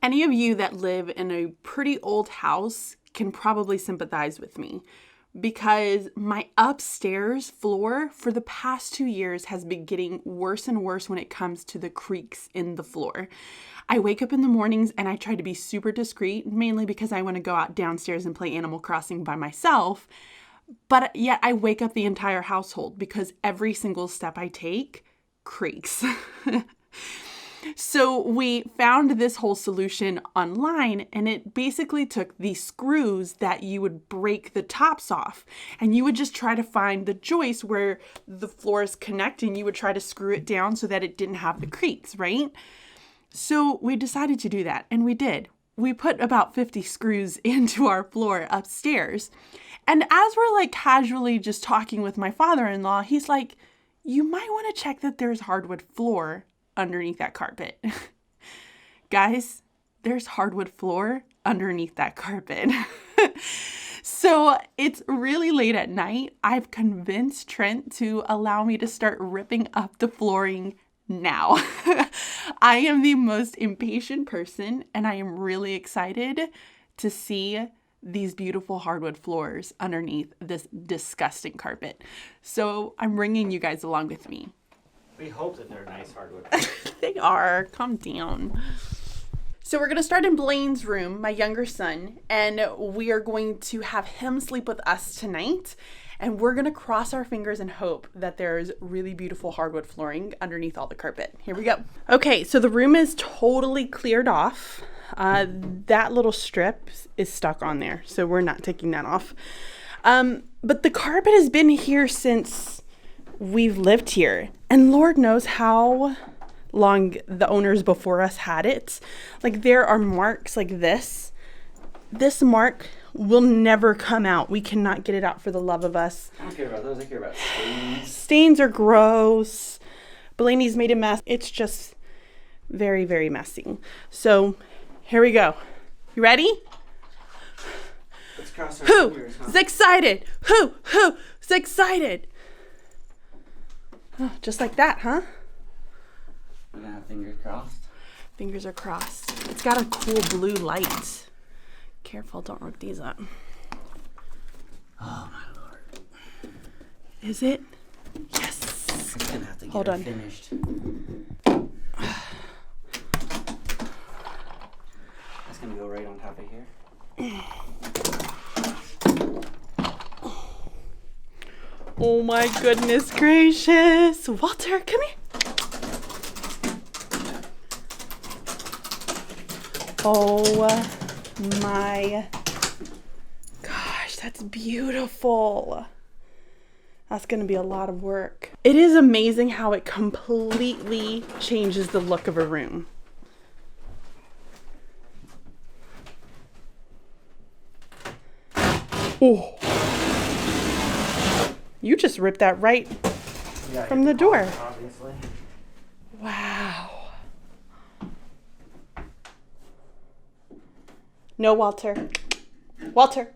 Any of you that live in a pretty old house can probably sympathize with me because my upstairs floor for the past 2 years has been getting worse and worse when it comes to the creaks in the floor. I wake up in the mornings and I try to be super discreet, mainly because I want to go out downstairs and play Animal Crossing by myself. But yet I wake up the entire household because every single step I take creaks. So we found this whole solution online, and it basically took the screws that you would break the tops off, and you would just try to find the joist where the floors connect, and you would try to screw it down so that it didn't have the creaks, right? So we decided to do that, and we did. We put about 50 screws into our floor upstairs. And as we're like casually just talking with my father-in-law, he's like, you might want to check that there's hardwood floor underneath that carpet. Guys, there's hardwood floor underneath that carpet. So it's really late at night. I've convinced Trent to allow me to start ripping up the flooring now. I am the most impatient person, and I am really excited to see these beautiful hardwood floors underneath this disgusting carpet. So I'm bringing you guys along with me. We hope that they're nice hardwood. They are. Calm down. So we're going to start in Blaine's room, my younger son, and we are going to have him sleep with us tonight. And we're going to cross our fingers and hope that there's really beautiful hardwood flooring underneath all the carpet. Here we go. Okay, so the room is totally cleared off. That little strip is stuck on there, so we're not taking that off. But the carpet has been here since we've lived here, and Lord knows how long the owners before us had it. Like, there are marks like this. This mark will never come out. We cannot get it out for the love of us. I don't care about those. I care about stains. Stains are gross. Blaney's made a mess. It's just very, very messy. So here we go. You ready? Let's cross our fingers, huh? Who's excited? Who's excited? Oh, just like that, huh? We're gonna have fingers crossed. Fingers are crossed. It's got a cool blue light. Careful, don't rip these up. Oh my Lord. Is it? Yes. I'm gonna have to get Hold her on. finished. That's gonna go right on top of here. Oh my goodness gracious. Walter, come here. Oh my gosh, that's beautiful. That's going to be a lot of work. It is amazing how it completely changes the look of a room. Oh. You just ripped that right from the door. Obviously. Wow. No, Walter. Walter.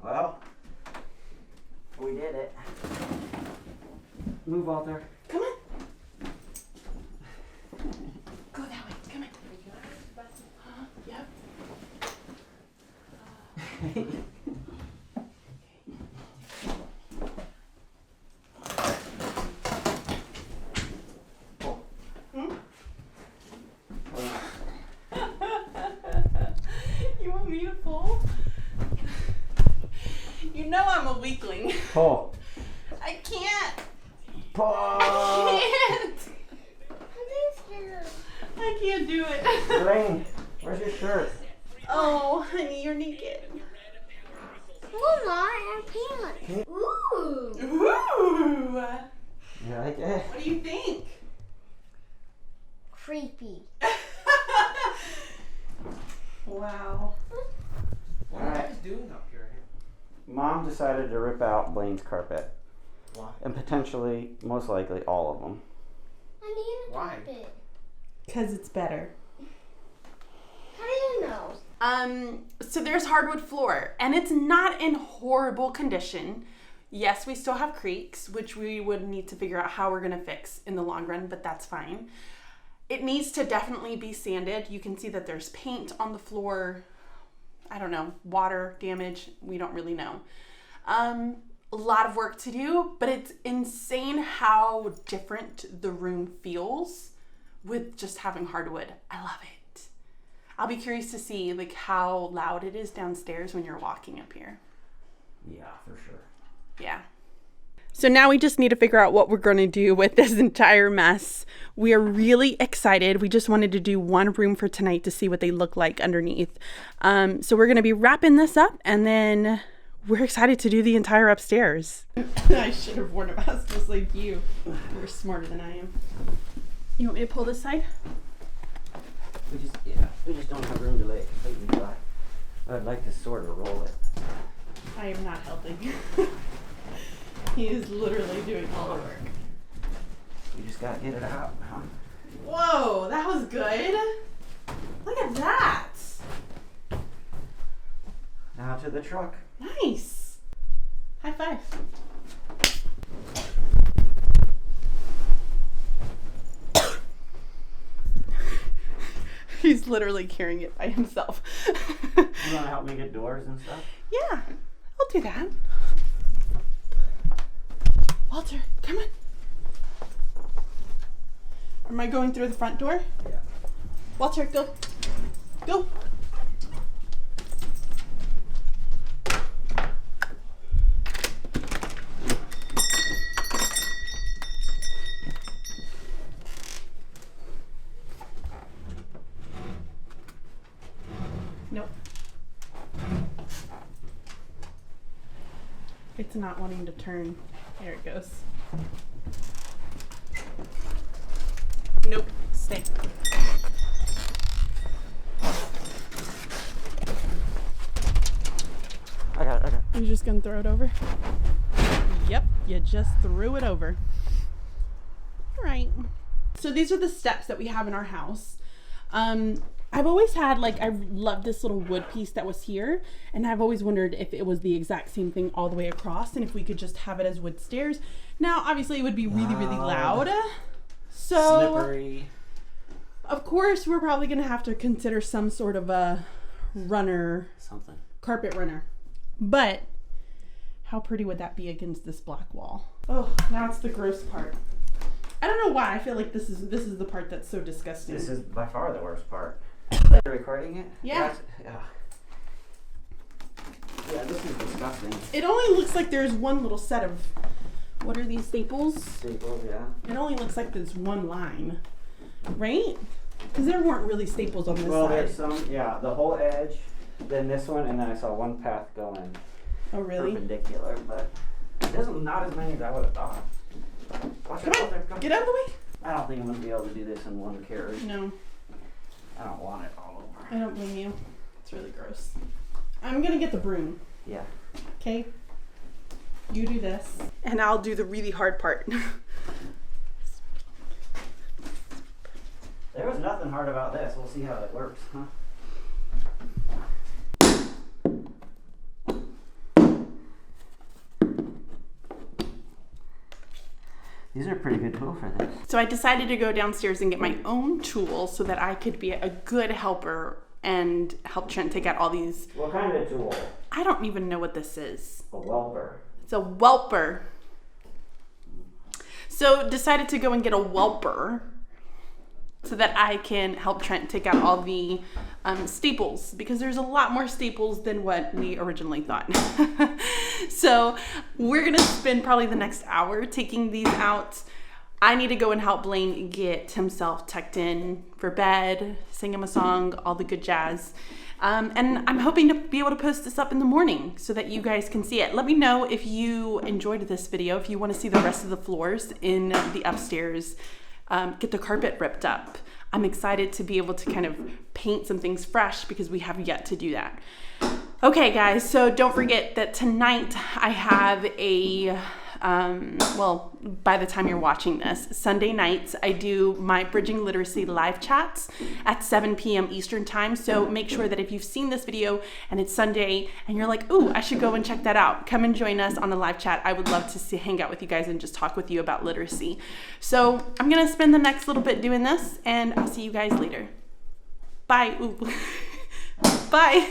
Well, we did it. Move, Walter. Come on. Go that way. Come on. Yep. You want me to pull? You know I'm a weakling. Pull. I can't. Pull. I can't. I can't do it. Blaine, where's your shirt? Oh, honey, you're naked. Oh, no, I have pants. Ooh. Ooh. You like it? What do you think? Creepy. Wow. What are you guys doing up here? Mom decided to rip out Blaine's carpet. Why? And potentially, most likely, all of them. I need a Why? carpet. Because it's better. How do you know? So there's hardwood floor, and it's not in horrible condition. Yes, we still have creaks, which we would need to figure out how we're going to fix in the long run, but that's fine. It needs to definitely be sanded. You can see that there's paint on the floor. I don't know, water damage. We don't really know. A lot of work to do, but it's insane how different the room feels with just having hardwood. I love it. I'll be curious to see like how loud it is downstairs when you're walking up here. Yeah, for sure. Yeah. So now we just need to figure out what we're going to do with this entire mess. We are really excited. We just wanted to do one room for tonight to see what they look like underneath. So we're going to be wrapping this up, and then we're excited to do the entire upstairs. I should have worn a mask just like you. You're smarter than I am. You want me to pull this side? We just don't have room to lay it completely flat. I'd like to sort of roll it. I am not helping. He is literally doing all the work. You just gotta get it out, huh? Whoa, that was good. Look at that. Now to the truck. Nice. High five. He's literally carrying it by himself. You wanna help me get doors and stuff? Yeah, I'll do that. Walter, come on. Am I going through the front door? Yeah. Walter, go. Go. Nope. It's not wanting to turn. There it goes. Nope. Stay. I got it. You're just gonna throw it over? Yep, you just threw it over. All right. So these are the steps that we have in our house. I've always had, like, I love this little wood piece that was here, and I've always wondered if it was the exact same thing all the way across, and if we could just have it as wood stairs. Now, obviously, it would be really, really loud. So, slippery. Of course, we're probably going to have to consider some sort of a runner. Something. Carpet runner. But how pretty would that be against this black wall? Oh, now it's the gross part. I don't know why. I feel like this is the part that's so disgusting. This is by far the worst part. Are you recording it? Yeah. Yeah, this is disgusting. It only looks like there's one little set of, what are these, staples? Staples, yeah. It only looks like there's one line, right? Because there weren't really staples on this Well, side. there's some, yeah, the whole edge, then this one, and then I saw one path going Oh, really? perpendicular, but it doesn't, not as many as I would have thought. Watch Come it, on, out there, come. get out of the way. I don't think I'm going to be able to do this in one carry. No, I don't want it all over. I don't blame you. It's really gross. I'm gonna get the broom. Yeah. Okay? You do this. And I'll do the really hard part. There was nothing hard about this. We'll see how it works, huh? These are a pretty good tool for this. So I decided to go downstairs and get my own tool so that I could be a good helper and help Trent take out all these. What kind of tool? I don't even know what this is. A welper. It's a whelper. So decided to go and get a whelper so that I can help Trent take out all the staples, because there's a lot more staples than what we originally thought. So we're gonna spend probably the next hour taking these out. I need to go and help Blaine get himself tucked in for bed, sing him a song, all the good jazz. And I'm hoping to be able to post this up in the morning so that you guys can see it. Let me know if you enjoyed this video, if you want to see the rest of the floors in the upstairs, get the carpet ripped up. I'm excited to be able to kind of paint some things fresh because we have yet to do that. Okay guys, so don't forget that tonight I have a well, by the time you're watching this, Sunday nights, I do my Bridging Literacy live chats at 7 p.m. Eastern time. So make sure that if you've seen this video and it's Sunday and you're like, ooh, I should go and check that out, come and join us on the live chat. I would love to hang out with you guys and just talk with you about literacy. So I'm going to spend the next little bit doing this, and I'll see you guys later. Bye. Ooh. Bye.